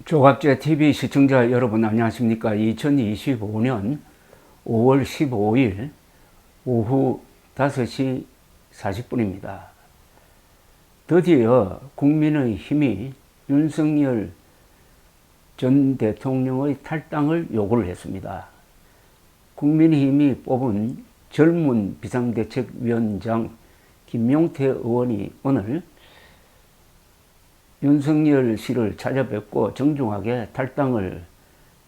조갑제 TV 시청자 여러분 안녕하십니까? 2025년 5월 15일 오후 5시 40분입니다. 드디어 국민의힘이 윤석열 전 대통령의 탈당을 요구를 했습니다. 국민의힘이 뽑은 젊은 비상대책위원장 김용태 의원이 오늘 윤석열 씨를 찾아뵙고 정중하게 탈당을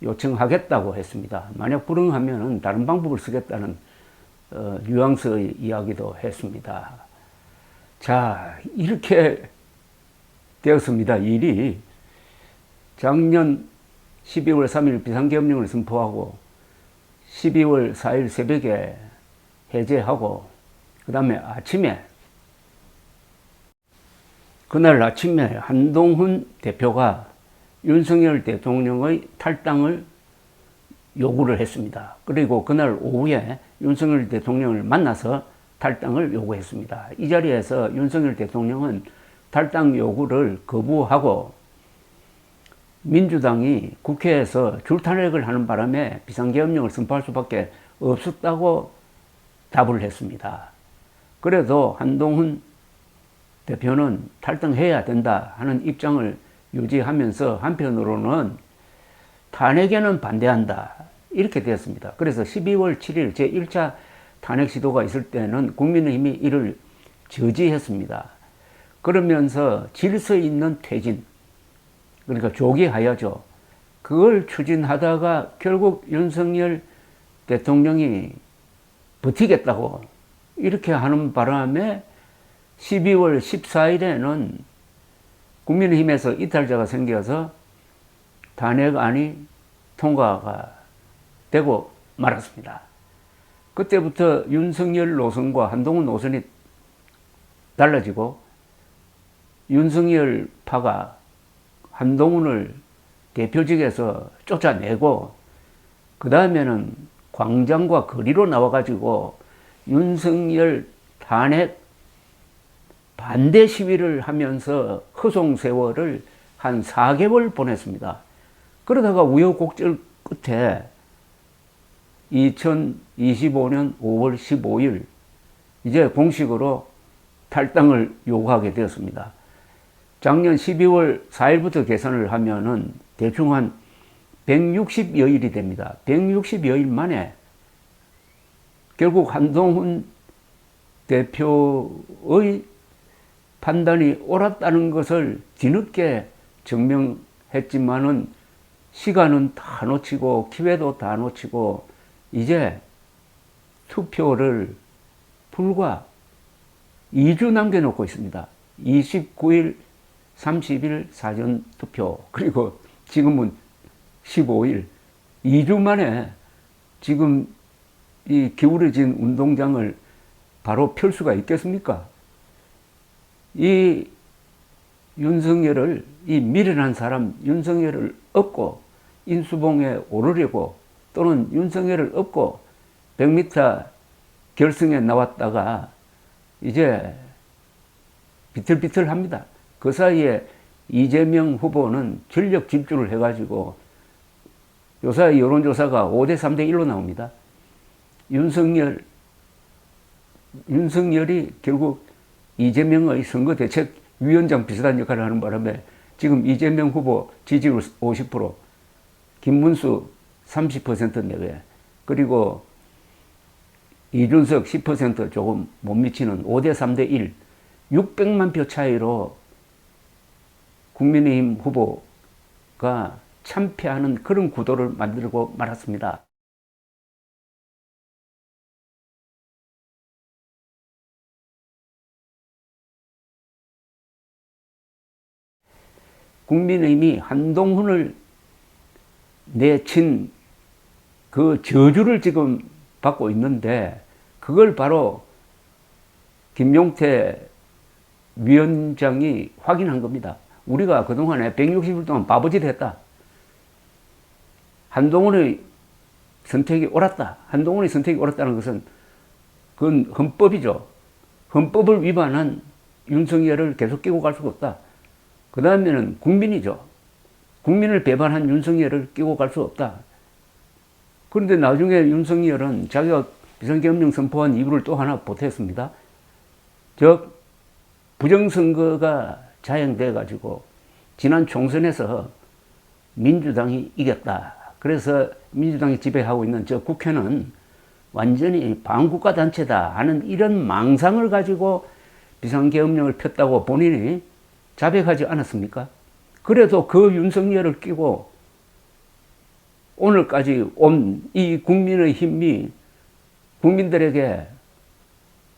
요청하겠다고 했습니다. 만약 불응하면 다른 방법을 쓰겠다는 뉘앙스의 이야기도 했습니다. 자, 이렇게 되었습니다. 일이 작년 12월 3일 비상계엄령을 선포하고 12월 4일 새벽에 해제하고 그 다음에 그날 아침에 한동훈 대표가 윤석열 대통령의 탈당을 요구를 했습니다. 그리고 그날 오후에 윤석열 대통령을 만나서 탈당을 요구했습니다. 이 자리에서 윤석열 대통령은 탈당 요구를 거부하고 민주당이 국회에서 줄탄핵을 하는 바람에 비상계엄령을 선포할 수밖에 없었다고 답을 했습니다. 그래도 한동훈 대표는 탈당해야 된다 하는 입장을 유지하면서 한편으로는 탄핵에는 반대한다 이렇게 되었습니다. 그래서 12월 7일 제1차 탄핵 시도가 있을 때는 국민의힘이 이를 저지했습니다. 그러면서 질서 있는 퇴진, 그러니까 조기하야죠. 그걸 추진하다가 결국 윤석열 대통령이 버티겠다고 이렇게 하는 바람에 12월 14일에는 국민의힘에서 이탈자가 생겨서 탄핵안이 통과가 되고 말았습니다. 그때부터 윤석열 노선과 한동훈 노선이 달라지고 윤석열 파가 한동훈을 대표직에서 쫓아내고 그 다음에는 광장과 거리로 나와가지고 윤석열 탄핵 반대 시위를 하면서 허송세월을 한 4개월 보냈습니다. 그러다가 우여곡절 끝에 2025년 5월 15일 이제 공식으로 탈당을 요구하게 되었습니다. 작년 12월 4일부터 계산을 하면은 대충 한 160여일이 됩니다. 160여일 만에 결국 한동훈 대표의 판단이 옳았다는 것을 뒤늦게 증명했지만은 시간은 다 놓치고 기회도 다 놓치고 이제 투표를 불과 2주 남겨놓고 있습니다. 29일, 30일 사전 투표 그리고 지금은 15일 2주 만에 지금 이 기울어진 운동장을 바로 펼 수가 있겠습니까? 이 윤석열을, 이 미련한 사람 윤석열을 업고 인수봉에 오르려고 또는 윤석열을 업고 100m 결승에 나왔다가 이제 비틀비틀합니다. 그 사이에 이재명 후보는 전력 질주를 해가지고 요사이 여론조사가 5대 3대 1로 나옵니다. 윤석열이 결국 이재명의 선거대책위원장 비슷한 역할을 하는 바람에 지금 이재명 후보 지지율 50%, 김문수 30% 내외, 그리고 이준석 10% 조금 못 미치는 5대 3대 1, 600만 표 차이로 국민의힘 후보가 참패하는 그런 구도를 만들고 말았습니다. 국민의힘이 한동훈을 내친 그 저주를 지금 받고 있는데 그걸 바로 김용태 위원장이 확인한 겁니다. 우리가 그동안에 160일 동안 바보짓 했다. 한동훈의 선택이 옳았다. 한동훈의 선택이 옳았다는 것은 그건 헌법이죠. 헌법을 위반한 윤석열을 계속 끼고 갈 수가 없다. 그 다음에는 국민이죠. 국민을 배반한 윤석열을 끼고 갈 수 없다. 그런데 나중에 윤석열은 자기가 비상계엄령 선포한 이유를 또 하나 보탰습니다. 즉 부정선거가 자행돼 가지고 지난 총선에서 민주당이 이겼다. 그래서 민주당이 지배하고 있는 저 국회는 완전히 반국가 단체다 하는 이런 망상을 가지고 비상계엄령을 폈다고 본인이 자백하지 않았습니까? 그래도 그 윤석열을 끼고 오늘까지 온 이 국민의 힘이 국민들에게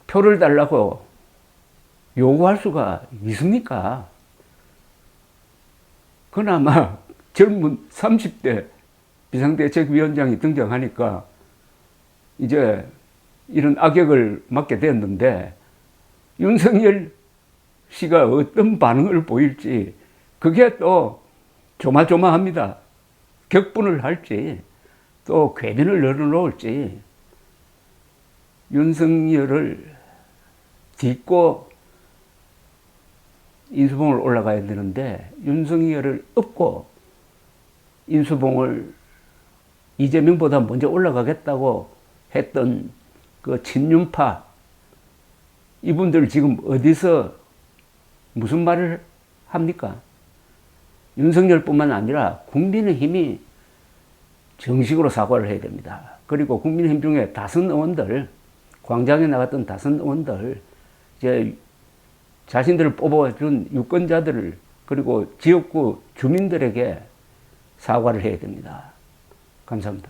표를 달라고 요구할 수가 있습니까? 그나마 젊은 30대 비상대책위원장이 등장하니까 이제 이런 악역을 맡게 됐는데 윤석열 씨가 어떤 반응을 보일지 그게 또 조마조마합니다. 격분을 할지 또 궤변을 늘어놓을지 윤석열을 딛고 인수봉을 올라가야 되는데 윤석열을 업고 인수봉을 이재명보다 먼저 올라가겠다고 했던 그 친윤파 이분들 지금 어디서 무슨 말을 합니까? 윤석열뿐만 아니라 국민의힘이 정식으로 사과를 해야 됩니다. 그리고 국민의힘 중에 다선 의원들, 광장에 나갔던 다선 의원들, 이제 자신들을 뽑아준 유권자들을 그리고 지역구 주민들에게 사과를 해야 됩니다. 감사합니다.